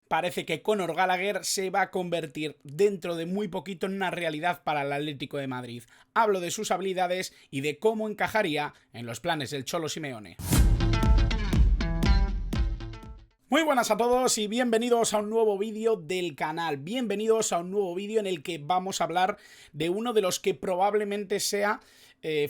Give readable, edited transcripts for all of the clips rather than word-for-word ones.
parece que Conor Gallagher se va a convertir dentro de muy poquito en una realidad para el Atlético de Madrid. Hablo de sus habilidades y de cómo encajaría en los planes del Cholo Simeone. Muy buenas a todos y bienvenidos a un nuevo vídeo del canal. Bienvenidos a un nuevo vídeo en el que vamos a hablar de uno de los que probablemente sea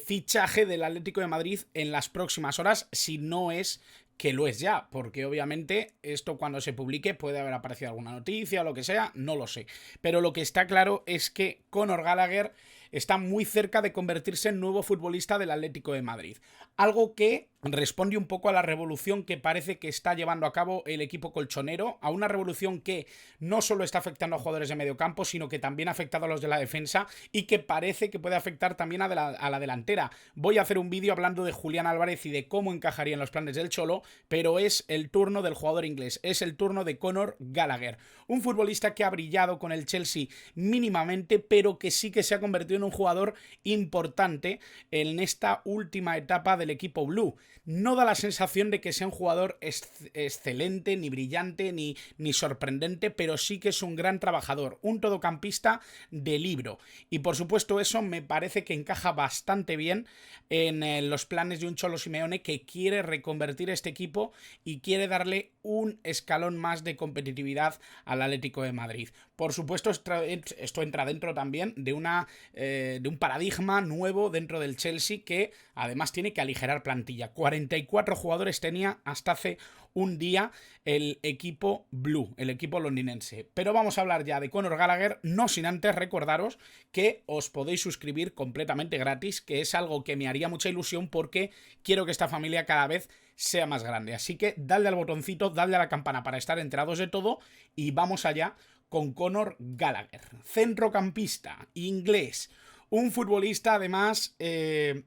fichaje del Atlético de Madrid en las próximas horas, si no es que lo es ya, porque obviamente esto cuando se publique puede haber aparecido alguna noticia o lo que sea, no lo sé. Pero lo que está claro es que Conor Gallagher está muy cerca de convertirse en nuevo futbolista del Atlético de Madrid. Algo que responde un poco a la revolución que parece que está llevando a cabo el equipo colchonero, a una revolución que no solo está afectando a jugadores de medio campo, sino que también ha afectado a los de la defensa y que parece que puede afectar también a la delantera. Voy a hacer un vídeo hablando de Julián Álvarez y de cómo encajaría en los planes del Cholo, pero es el turno del jugador inglés, es el turno de Conor Gallagher, un futbolista que ha brillado con el Chelsea mínimamente, pero que sí que se ha convertido en un jugador importante en esta última etapa del equipo blue. No da la sensación de que sea un jugador excelente, ni brillante, ni sorprendente, pero sí que es un gran trabajador, un todocampista de libro. Y por supuesto eso me parece que encaja bastante bien en los planes de un Cholo Simeone que quiere reconvertir este equipo y quiere darle un escalón más de competitividad al Atlético de Madrid. Por supuesto, esto entra dentro también de un paradigma nuevo dentro del Chelsea que además tiene que aligerar plantilla. 44 jugadores tenía hasta hace un día el equipo blue, el equipo londinense. Pero vamos a hablar ya de Conor Gallagher, no sin antes recordaros que os podéis suscribir completamente gratis, que es algo que me haría mucha ilusión porque quiero que esta familia cada vez sea más grande. Así que dadle al botoncito, dadle a la campana para estar enterados de todo y vamos allá con Conor Gallagher, centrocampista inglés, un futbolista además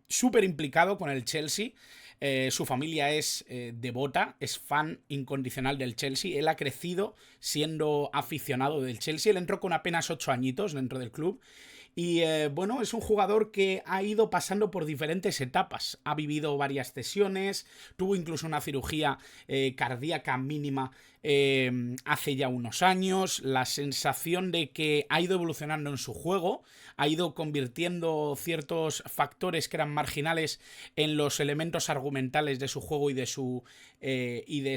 súper implicado con el Chelsea. Su familia es devota, es fan incondicional del Chelsea. Él ha crecido siendo aficionado del Chelsea. Él entró con apenas 8 añitos dentro del club. Y bueno, es un jugador que ha ido pasando por diferentes etapas. Ha vivido varias cesiones, tuvo incluso una cirugía cardíaca mínima hace ya unos años. La sensación de que ha ido evolucionando en su juego, ha ido convirtiendo ciertos factores que eran marginales en los elementos argumentales de su juego y de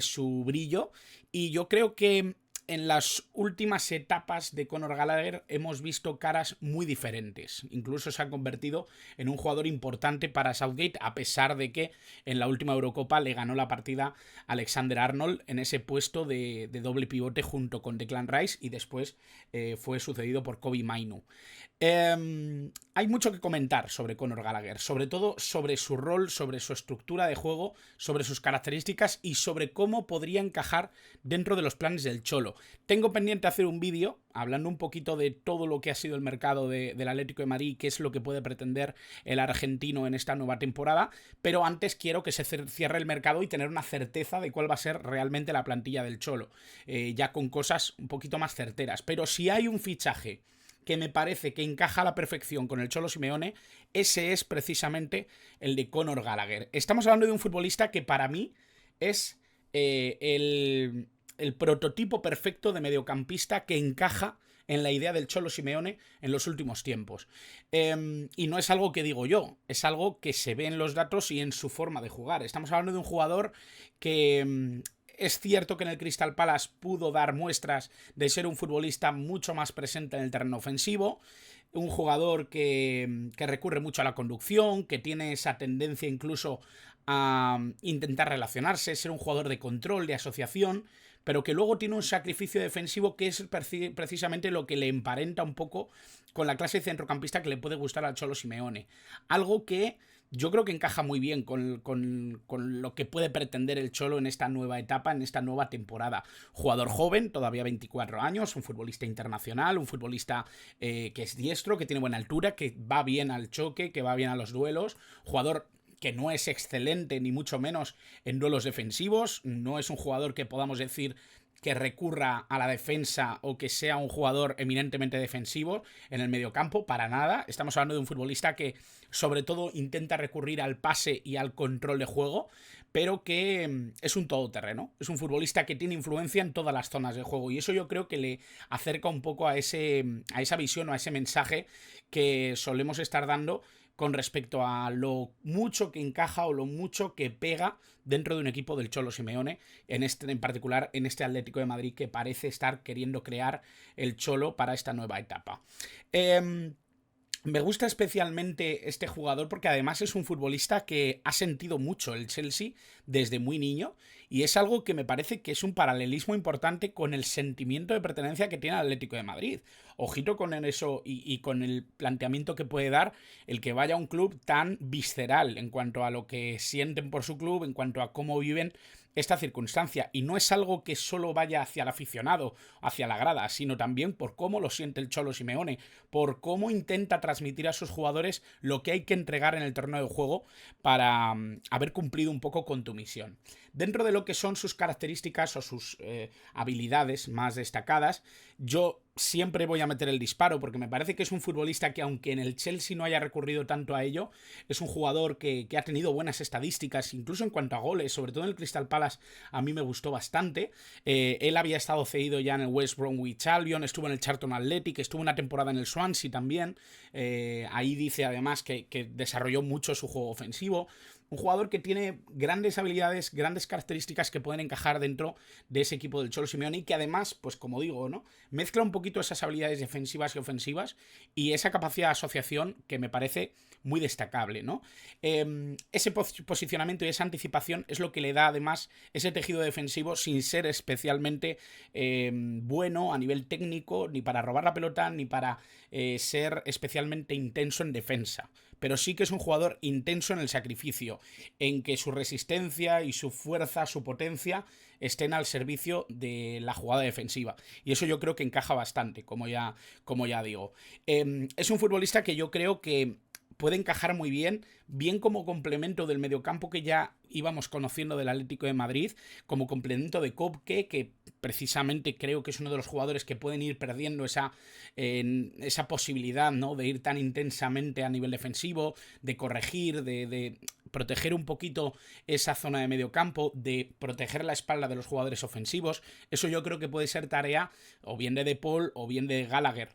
su brillo. Y yo creo que en las últimas etapas de Conor Gallagher hemos visto caras muy diferentes. Incluso se ha convertido en un jugador importante para Southgate, a pesar de que en la última Eurocopa le ganó la partida Alexander-Arnold en ese puesto de doble pivote junto con Declan Rice y después fue sucedido por Kobbie Mainoo. Hay mucho que comentar sobre Conor Gallagher, sobre todo sobre su rol, sobre su estructura de juego, sobre sus características y sobre cómo podría encajar dentro de los planes del Cholo. Tengo pendiente hacer un vídeo hablando un poquito de todo lo que ha sido el mercado del Atlético de Madrid y qué es lo que puede pretender el argentino en esta nueva temporada, pero antes quiero que se cierre el mercado y tener una certeza de cuál va a ser realmente la plantilla del Cholo, ya con cosas un poquito más certeras. Pero si hay un fichaje que me parece que encaja a la perfección con el Cholo Simeone, ese es precisamente el de Conor Gallagher. Estamos hablando de un futbolista que para mí es el prototipo perfecto de mediocampista que encaja en la idea del Cholo Simeone en los últimos tiempos. Y no es algo que digo yo, es algo que se ve en los datos y en su forma de jugar. Estamos hablando de un jugador que es cierto que en el Crystal Palace pudo dar muestras de ser un futbolista mucho más presente en el terreno ofensivo, un jugador que recurre mucho a la conducción, que tiene esa tendencia incluso a intentar relacionarse, ser un jugador de control, de asociación, pero que luego tiene un sacrificio defensivo que es precisamente lo que le emparenta un poco con la clase de centrocampista que le puede gustar al Cholo Simeone. Algo que yo creo que encaja muy bien con lo que puede pretender el Cholo en esta nueva etapa, en esta nueva temporada. Jugador joven, todavía 24 años, un futbolista internacional, un futbolista que es diestro, que tiene buena altura, que va bien al choque, que va bien a los duelos. Jugador que no es excelente ni mucho menos en duelos defensivos, no es un jugador que podamos decir que recurra a la defensa o que sea un jugador eminentemente defensivo en el mediocampo, para nada. Estamos hablando de un futbolista que sobre todo intenta recurrir al pase y al control de juego, pero que es un todoterreno. Es un futbolista que tiene influencia en todas las zonas de juego, y eso yo creo que le acerca un poco a esa visión o a ese mensaje que solemos estar dando con respecto a lo mucho que encaja o lo mucho que pega dentro de un equipo del Cholo Simeone, en particular en este Atlético de Madrid que parece estar queriendo crear el Cholo para esta nueva etapa. Me gusta especialmente este jugador porque además es un futbolista que ha sentido mucho el Chelsea desde muy niño, y es algo que me parece que es un paralelismo importante con el sentimiento de pertenencia que tiene el Atlético de Madrid. Ojito con eso y con el planteamiento que puede dar el que vaya a un club tan visceral en cuanto a lo que sienten por su club, en cuanto a cómo viven esta circunstancia. Y no es algo que solo vaya hacia el aficionado, hacia la grada, sino también por cómo lo siente el Cholo Simeone, por cómo intenta transmitir a sus jugadores lo que hay que entregar en el terreno de juego para haber cumplido un poco con tu misión. Dentro de lo que son sus características o sus habilidades más destacadas, yo siempre voy a meter el disparo porque me parece que es un futbolista que, aunque en el Chelsea no haya recurrido tanto a ello, es un jugador que ha tenido buenas estadísticas, incluso en cuanto a goles, sobre todo en el Crystal Palace. A mí me gustó bastante. Él había estado cedido ya en el West Bromwich Albion, estuvo en el Charlton Athletic, estuvo una temporada en el Swansea también. Ahí dice además que desarrolló mucho su juego ofensivo. Un jugador que tiene grandes habilidades, grandes características que pueden encajar dentro de ese equipo del Cholo Simeone, y que además, pues como digo, ¿no?, mezcla un poquito esas habilidades defensivas y ofensivas y esa capacidad de asociación que me parece muy destacable, ¿no? Ese posicionamiento y esa anticipación es lo que le da además ese tejido defensivo, sin ser especialmente bueno a nivel técnico, ni para robar la pelota, ni para ser especialmente intenso en defensa. Pero sí que es un jugador intenso en el sacrificio, en que su resistencia y su fuerza, su potencia estén al servicio de la jugada defensiva. Y eso yo creo que encaja bastante, como ya digo. Es un futbolista que yo creo que puede encajar muy bien como complemento del mediocampo que ya íbamos conociendo del Atlético de Madrid, como complemento de Koke, que precisamente creo que es uno de los jugadores que pueden ir perdiendo esa posibilidad, ¿no?, de ir tan intensamente a nivel defensivo, de corregir, de proteger un poquito esa zona de mediocampo, de proteger la espalda de los jugadores ofensivos. Eso yo creo que puede ser tarea o bien de Paul o bien de Gallagher.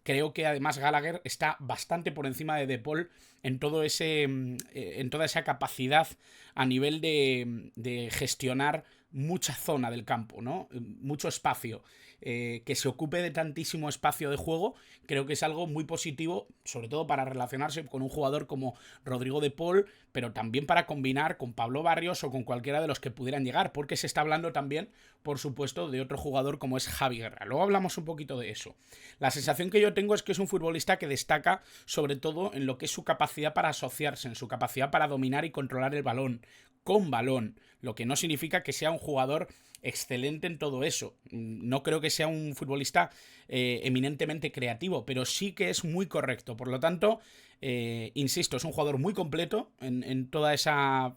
Creo que además Gallagher está bastante por encima de Paul en toda esa capacidad a nivel de gestionar mucha zona del campo, ¿no? Mucho espacio. Que se ocupe de tantísimo espacio de juego, creo que es algo muy positivo, sobre todo para relacionarse con un jugador como Rodrigo de Paul, pero también para combinar con Pablo Barrios o con cualquiera de los que pudieran llegar, porque se está hablando también, por supuesto, de otro jugador como es Javi Guerra. Luego hablamos un poquito de eso. La sensación que yo tengo es que es un futbolista que destaca sobre todo en lo que es su capacidad para asociarse, en su capacidad para dominar y controlar el balón, con balón, lo que no significa que sea un jugador excelente en todo eso. No creo que sea un futbolista eminentemente creativo, pero sí que es muy correcto. Por lo tanto, insisto, es un jugador muy completo en toda esa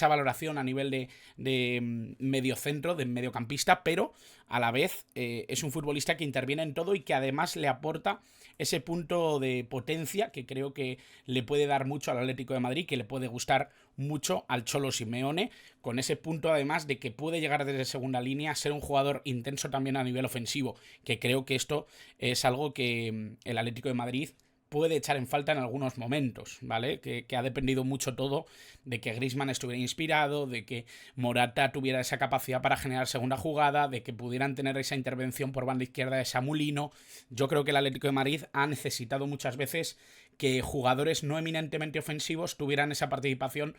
valoración a nivel de mediocentro, de mediocampista, pero a la vez es un futbolista que interviene en todo y que además le aporta ese punto de potencia que creo que le puede dar mucho al Atlético de Madrid, que le puede gustar mucho al Cholo Simeone, con ese punto además de que puede llegar desde segunda línea a ser un jugador intenso también a nivel ofensivo, que creo que esto es algo que el Atlético de Madrid puede echar en falta en algunos momentos, ¿vale? Que ha dependido mucho todo de que Griezmann estuviera inspirado, de que Morata tuviera esa capacidad para generar segunda jugada, de que pudieran tener esa intervención por banda izquierda de Samu Lino. Yo creo que el Atlético de Madrid ha necesitado muchas veces que jugadores no eminentemente ofensivos tuvieran esa participación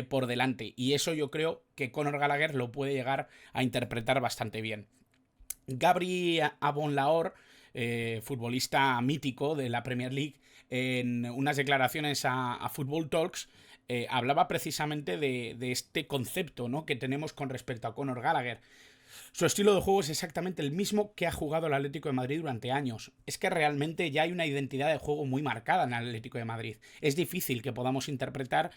por delante, y eso yo creo que Conor Gallagher lo puede llegar a interpretar bastante bien. Gabri Abonlaor, futbolista mítico de la Premier League, en unas declaraciones a Football Talks, hablaba precisamente de este concepto, ¿no?, que tenemos con respecto a Conor Gallagher. Su estilo de juego es exactamente el mismo que ha jugado el Atlético de Madrid durante años. Es que realmente ya hay una identidad de juego muy marcada en el Atlético de Madrid. Es difícil que podamos interpretar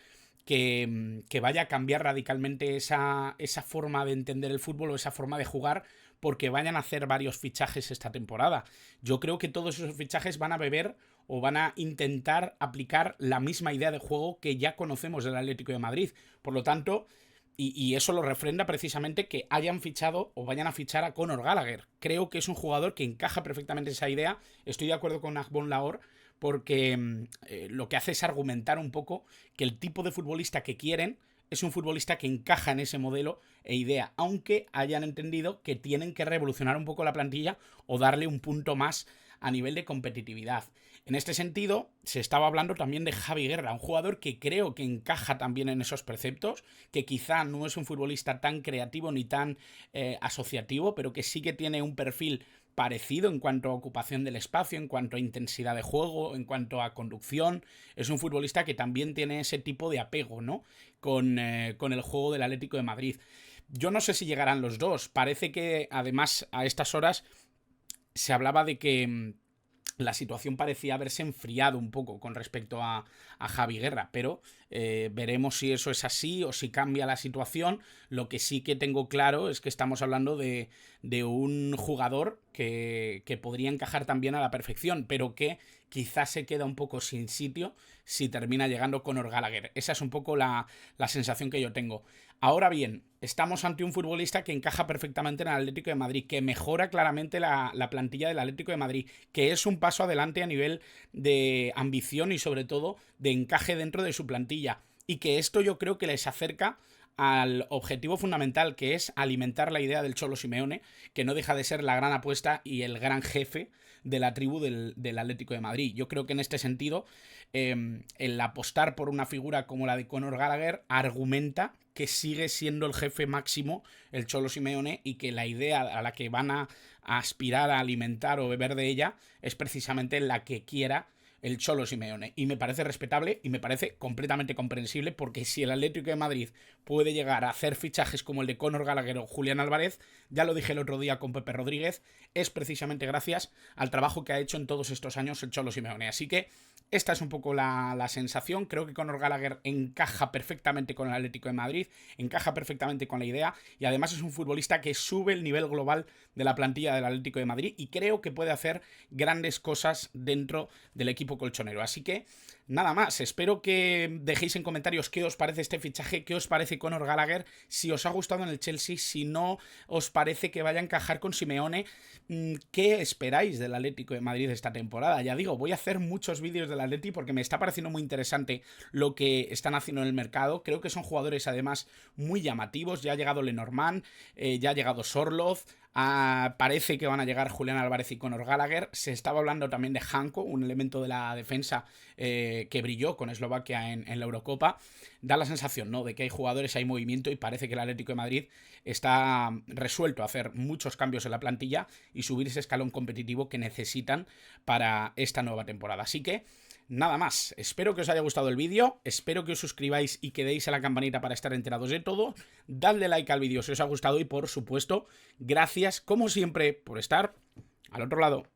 que vaya a cambiar radicalmente esa forma de entender el fútbol o esa forma de jugar, porque vayan a hacer varios fichajes esta temporada. Yo creo que todos esos fichajes van a beber o van a intentar aplicar la misma idea de juego que ya conocemos del Atlético de Madrid. Por lo tanto, y eso lo refrenda precisamente que hayan fichado o vayan a fichar a Conor Gallagher. Creo que es un jugador que encaja perfectamente esa idea. Estoy de acuerdo con Agbon Lahore porque lo que hace es argumentar un poco que el tipo de futbolista que quieren es un futbolista que encaja en ese modelo e idea, aunque hayan entendido que tienen que revolucionar un poco la plantilla o darle un punto más a nivel de competitividad. En este sentido, se estaba hablando también de Javi Guerra, un jugador que creo que encaja también en esos preceptos, que quizá no es un futbolista tan creativo ni tan asociativo, pero que sí que tiene un perfil parecido en cuanto a ocupación del espacio, en cuanto a intensidad de juego, en cuanto a conducción. Es un futbolista que también tiene ese tipo de apego, ¿no? Con el juego del Atlético de Madrid. Yo no sé si llegarán los dos. Parece que además a estas horas se hablaba de que la situación parecía haberse enfriado un poco con respecto a Javi Guerra, pero veremos si eso es así o si cambia la situación. Lo que sí que tengo claro es que estamos hablando de un jugador que podría encajar también a la perfección, pero que quizás se queda un poco sin sitio si termina llegando Conor Gallagher. Esa es un poco la sensación que yo tengo. Ahora bien, estamos ante un futbolista que encaja perfectamente en el Atlético de Madrid, que mejora claramente la plantilla del Atlético de Madrid, que es un paso adelante a nivel de ambición y sobre todo de encaje dentro de su plantilla, y que esto yo creo que les acerca al objetivo fundamental, que es alimentar la idea del Cholo Simeone, que no deja de ser la gran apuesta y el gran jefe de la tribu del Atlético de Madrid. Yo creo que en este sentido, el apostar por una figura como la de Conor Gallagher argumenta que sigue siendo el jefe máximo el Cholo Simeone y que la idea a la que van a aspirar a alimentar o beber de ella es precisamente la que quiera el Cholo Simeone. Y me parece respetable y me parece completamente comprensible, porque si el Atlético de Madrid puede llegar a hacer fichajes como el de Conor Gallagher o Julián Álvarez, ya lo dije el otro día con Pepe Rodríguez, es precisamente gracias al trabajo que ha hecho en todos estos años el Cholo Simeone. Así que esta es un poco la sensación. Creo que Conor Gallagher encaja perfectamente con el Atlético de Madrid, encaja perfectamente con la idea, y además es un futbolista que sube el nivel global de la plantilla del Atlético de Madrid y creo que puede hacer grandes cosas dentro del equipo colchonero. Así que nada más, espero que dejéis en comentarios qué os parece este fichaje, qué os parece Conor Gallagher, si os ha gustado en el Chelsea, si no os parece que vaya a encajar con Simeone, qué esperáis del Atlético de Madrid esta temporada. Ya digo, voy a hacer muchos vídeos del Atleti porque me está pareciendo muy interesante lo que están haciendo en el mercado. Creo que son jugadores además muy llamativos. Ya ha llegado Lenormand, ya ha llegado Sorloth, parece que van a llegar Julián Álvarez y Conor Gallagher. Se estaba hablando también de Janko, un elemento de la defensa que brilló con Eslovaquia en la Eurocopa. Da la sensación, ¿no?, de que hay jugadores, hay movimiento, y parece que el Atlético de Madrid está resuelto a hacer muchos cambios en la plantilla y subir ese escalón competitivo que necesitan para esta nueva temporada. Así que nada más, espero que os haya gustado el vídeo, espero que os suscribáis y que deis a la campanita para estar enterados de todo. Dadle like al vídeo si os ha gustado y, por supuesto, gracias como siempre por estar al otro lado.